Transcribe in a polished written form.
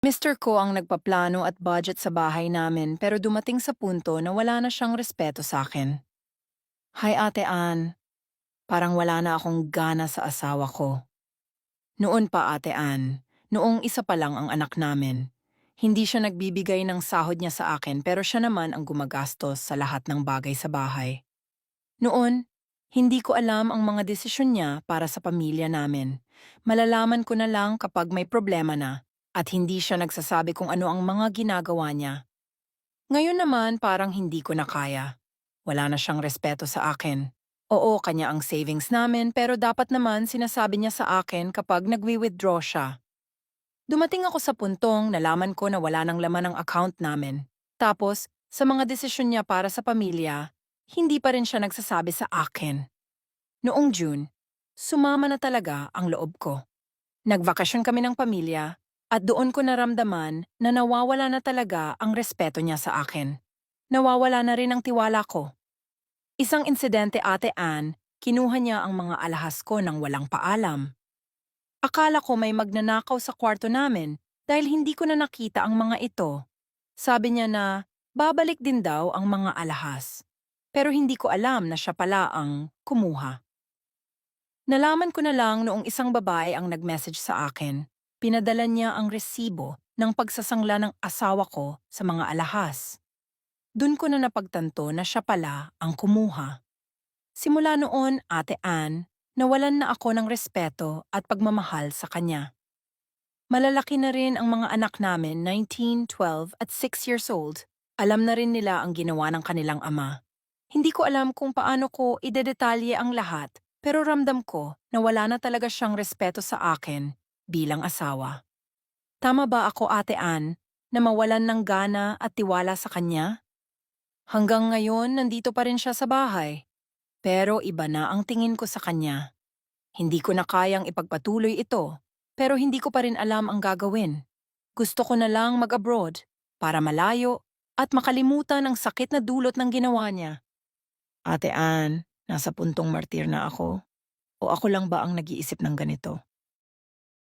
Mister ko ang nagpaplano at budget sa bahay namin pero dumating sa punto na wala na siyang respeto sa akin. Hi Ate Ann, parang wala na akong gana sa asawa ko. Noon pa Ate Ann, noong isa pa lang ang anak namin. Hindi siya nagbibigay ng sahod niya sa akin pero siya naman ang gumagastos sa lahat ng bagay sa bahay. Noon, hindi ko alam ang mga desisyon niya para sa pamilya namin. Malalaman ko na lang kapag may problema na at hindi siya nagsasabi kung ano ang mga ginagawa niya. Ngayon naman parang hindi ko na kaya. Wala na siyang respeto sa akin. Oo, kanya ang savings namin pero dapat naman sinasabi niya sa akin kapag nagwi-withdraw siya. Dumating ako sa puntong nalaman ko na wala nang laman ang account namin. Tapos, sa mga desisyon niya para sa pamilya, hindi pa rin siya nagsasabi sa akin. Noong June, sumama na talaga ang loob ko. Nagbakasyon kami ng pamilya at doon ko naramdaman na nawawala na talaga ang respeto niya sa akin. Nawawala na rin ang tiwala ko. Isang insidente Ate Ann, kinuha niya ang mga alahas ko nang walang paalam. Akala ko may magnanakaw sa kwarto namin dahil hindi ko na nakita ang mga ito. Sabi niya na babalik din daw ang mga alahas. Pero hindi ko alam na siya pala ang kumuha. Nalaman ko na lang noong isang babae ang nag-message sa akin. Pinadala niya ang resibo ng pagsasangla ng asawa ko sa mga alahas. Doon ko na napagtanto na siya pala ang kumuha. Simula noon, Ate Ann, nawalan na ako ng respeto at pagmamahal sa kanya. Malalaki na rin ang mga anak namin, 19, 12 at 6 years old. Alam na rin nila ang ginawa ng kanilang ama. Hindi ko alam kung paano ko idedetalye ang lahat, pero ramdam ko na wala na talaga siyang respeto sa akin bilang asawa. Tama ba ako, Ate Ann, na mawalan ng gana at tiwala sa kanya? Hanggang ngayon, nandito pa rin siya sa bahay. Pero iba na ang tingin ko sa kanya. Hindi ko na kayang ipagpatuloy ito, pero hindi ko pa rin alam ang gagawin. Gusto ko na lang mag-abroad para malayo at makalimutan ang sakit na dulot ng ginawa niya. Ate Ann, nasa puntong martir na ako. O ako lang ba ang nag-iisip ng ganito?